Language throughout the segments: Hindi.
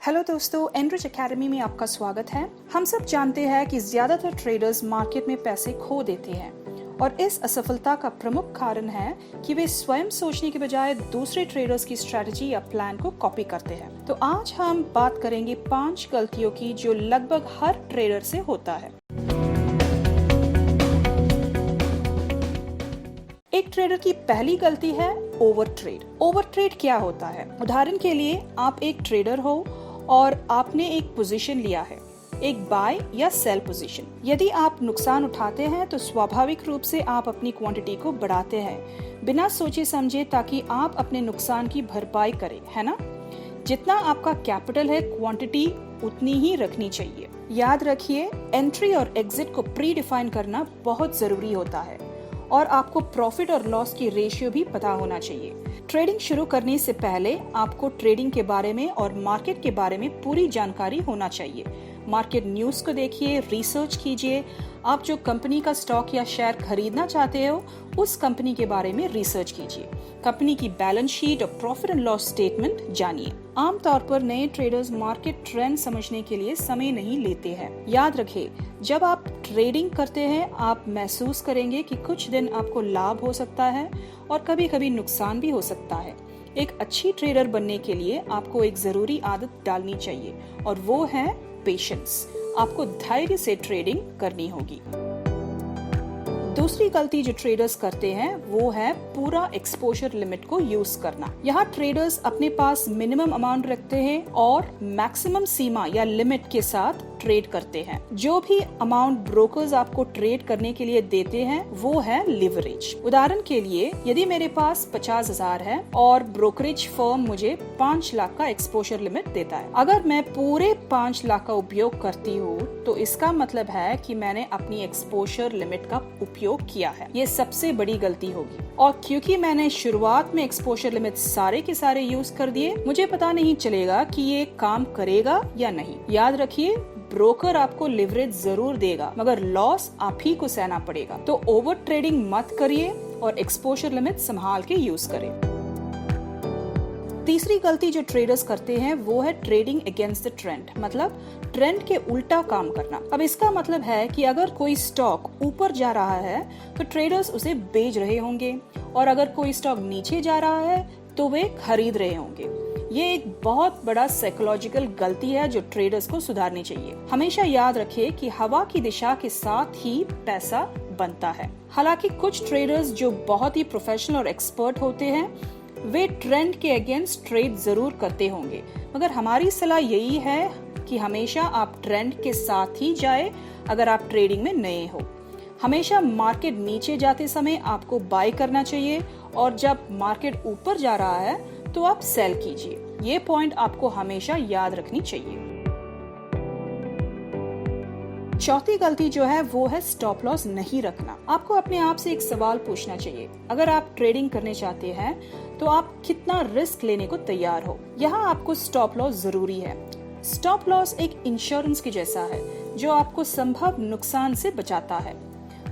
हेलो दोस्तों, एनरिच एकेडमी में आपका स्वागत है। हम सब जानते हैं कि ज्यादातर ट्रेडर्स मार्केट में पैसे खो देते हैं और इस असफलता का प्रमुख कारण है कि वे स्वयं सोचने के बजाय दूसरे ट्रेडर्स की स्ट्रेटजी या प्लान को कॉपी करते हैं। तो आज हम बात करेंगे 5 गलतियों की जो लगभग हर ट्रेडर से होता है। एक ट्रेडर की पहली गलती है ओवर ट्रेड। ओवर ट्रेड क्या होता है? उदाहरण के लिए आप एक ट्रेडर हो और आपने एक पोजीशन लिया है, एक बाय या सेल पोजीशन। यदि आप नुकसान उठाते हैं तो स्वाभाविक रूप से आप अपनी क्वांटिटी को बढ़ाते हैं बिना सोचे समझे, ताकि आप अपने नुकसान की भरपाई करें, है ना? जितना आपका कैपिटल है, क्वांटिटी उतनी ही रखनी चाहिए। याद रखिए, एंट्री और एग्जिट को प्री डिफाइन करना बहुत जरूरी होता है और आपको प्रॉफिट और लॉस की रेशियो भी पता होना चाहिए। ट्रेडिंग शुरू करने से पहले आपको ट्रेडिंग के बारे में और मार्केट के बारे में पूरी जानकारी होना चाहिए। मार्केट न्यूज़ को देखिए, रिसर्च कीजिए। आप जो कंपनी का स्टॉक या शेयर खरीदना चाहते हो, उस कंपनी के बारे में रिसर्च कीजिए। कंपनी की बैलेंस शीट और प्रॉफिट एंड लॉस स्टेटमेंट जानिए। आमतौर पर नए ट्रेडर्स मार्केट ट्रेंड समझने के लिए समय नहीं लेते हैं। याद रखें, जब आप ट्रेडिंग करते हैं आप महसूस करेंगे कि कुछ दिन आपको लाभ हो सकता है और कभी कभी नुकसान भी हो सकता है। एक अच्छी ट्रेडर बनने के लिए आपको एक जरूरी आदत डालनी चाहिए और वो है पेशेंस। आपको धैर्य से ट्रेडिंग करनी होगी। दूसरी गलती जो ट्रेडर्स करते हैं वो है पूरा एक्सपोजर लिमिट को यूज करना। यहाँ ट्रेडर्स अपने पास मिनिमम अमाउंट रखते हैं और मैक्सिमम सीमा या लिमिट के साथ ट्रेड करते हैं। जो भी अमाउंट ब्रोकर्स आपको ट्रेड करने के लिए देते हैं वो है लिवरेज। उदाहरण के लिए, यदि मेरे पास 50,000 है और ब्रोकरेज फर्म मुझे 5 लाख का एक्सपोजर लिमिट देता है, अगर मैं पूरे 5 लाख का उपयोग करती हूँ तो इसका मतलब है कि मैंने अपनी एक्सपोजर लिमिट का उपयोग किया है। ये सबसे बड़ी गलती होगी। और क्योंकि मैंने शुरुआत में एक्सपोजर लिमिट सारे के सारे यूज कर दिए, मुझे पता नहीं चलेगा कि ये काम करेगा या नहीं। याद रखिए, ब्रोकर आपको लिवरेज जरूर देगा मगर लॉस आप ही को सहना पड़ेगा। तो ओवर ट्रेडिंग मत करिए और एक्सपोजर लिमिट संभाल के यूज करें। तीसरी गलती जो ट्रेडर्स करते हैं वो है ट्रेडिंग अगेंस्ट द ट्रेंड, मतलब ट्रेंड के उल्टा काम करना। अब इसका मतलब है कि अगर कोई स्टॉक ऊपर जा रहा है तो ट्रेडर्स उसे बेच रहे होंगे और अगर कोई स्टॉक नीचे जा रहा है तो वे खरीद रहे होंगे। ये एक बहुत बड़ा साइकोलॉजिकल गलती है जो ट्रेडर्स को सुधारनी चाहिए। हमेशा याद रखें कि हवा की दिशा के साथ ही पैसा बनता है। हालांकि कुछ ट्रेडर्स जो बहुत ही प्रोफेशनल और एक्सपर्ट होते हैं वे ट्रेंड के अगेंस्ट ट्रेड जरूर करते होंगे, मगर हमारी सलाह यही है कि हमेशा आप ट्रेंड के साथ ही जाए अगर आप ट्रेडिंग में नए हो। हमेशा मार्केट नीचे जाते समय आपको बाय करना चाहिए और जब मार्केट ऊपर जा रहा है तो आप सेल कीजिए। ये पॉइंट आपको हमेशा याद रखनी चाहिए। चौथी गलती जो है वो है स्टॉप लॉस नहीं रखना। आपको अपने आप से एक सवाल पूछना चाहिए, अगर आप ट्रेडिंग करने चाहते हैं तो आप कितना रिस्क लेने को तैयार हो। यहाँ आपको स्टॉप लॉस जरूरी है। स्टॉप लॉस एक इंश्योरेंस के जैसा है जो आपको संभव नुकसान से बचाता है।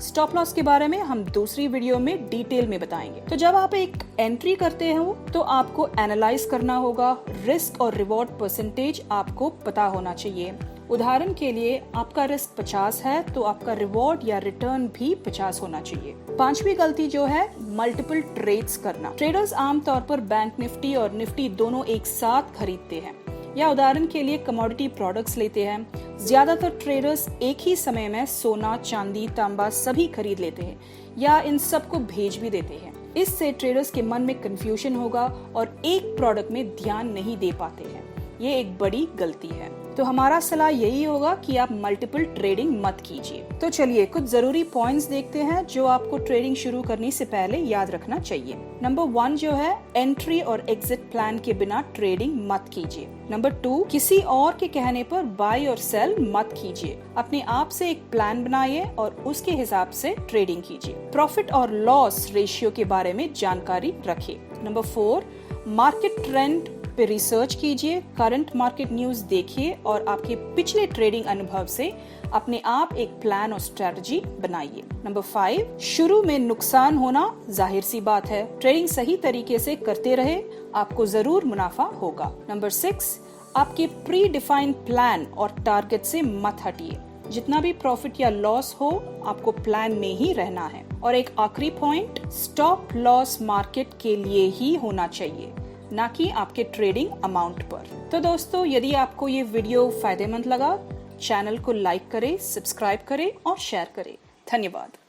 स्टॉप लॉस के बारे में हम दूसरी वीडियो में डिटेल में बताएंगे। तो जब आप एक एंट्री करते हो तो आपको एनालाइज करना होगा। रिस्क और रिवॉर्ड परसेंटेज आपको पता होना चाहिए। उदाहरण के लिए, आपका रिस्क 50 है तो आपका रिवॉर्ड या रिटर्न भी 50 होना चाहिए। पांचवी गलती जो है मल्टीपल ट्रेड्स करना। ट्रेडर्स आमतौर पर बैंक निफ्टी और निफ्टी दोनों एक साथ खरीदते हैं या उदाहरण के लिए कमोडिटी प्रोडक्ट्स लेते हैं। ज्यादातर ट्रेडर्स एक ही समय में सोना, चांदी, तांबा सभी खरीद लेते हैं या इन सब को भेज भी देते हैं। इससे ट्रेडर्स के मन में कंफ्यूजन होगा और एक प्रोडक्ट में ध्यान नहीं दे पाते हैं। ये एक बड़ी गलती है। तो हमारा सलाह यही होगा कि आप मल्टीपल ट्रेडिंग मत कीजिए। तो चलिए कुछ जरूरी पॉइंट्स देखते हैं जो आपको ट्रेडिंग शुरू करने से पहले याद रखना चाहिए। नंबर 1 जो है, एंट्री और एग्जिट प्लान के बिना ट्रेडिंग मत कीजिए। नंबर 2, किसी और के कहने पर बाय और सेल मत कीजिए। अपने आप से एक प्लान बनाइए और उसके हिसाब से ट्रेडिंग कीजिए। प्रॉफिट और लॉस रेशियो के बारे में जानकारी रखिए। नंबर 4, मार्केट ट्रेंड पे रिसर्च कीजिए। करंट मार्केट न्यूज देखिए और आपके पिछले ट्रेडिंग अनुभव से अपने आप एक प्लान और स्ट्रेटजी बनाइए। नंबर 5, शुरू में नुकसान होना जाहिर सी बात है। ट्रेडिंग सही तरीके से करते रहे, आपको जरूर मुनाफा होगा। नंबर 6, आपके प्री डिफाइंड प्लान और टारगेट से मत हटिए। जितना भी प्रॉफिट या लॉस हो, आपको प्लान में ही रहना है। और एक आखिरी पॉइंट, स्टॉप लॉस मार्केट के लिए ही होना चाहिए, ना कि आपके ट्रेडिंग अमाउंट पर। तो दोस्तों, यदि आपको ये वीडियो फायदेमंद लगा, चैनल को लाइक करें, सब्सक्राइब करें और शेयर करें। धन्यवाद।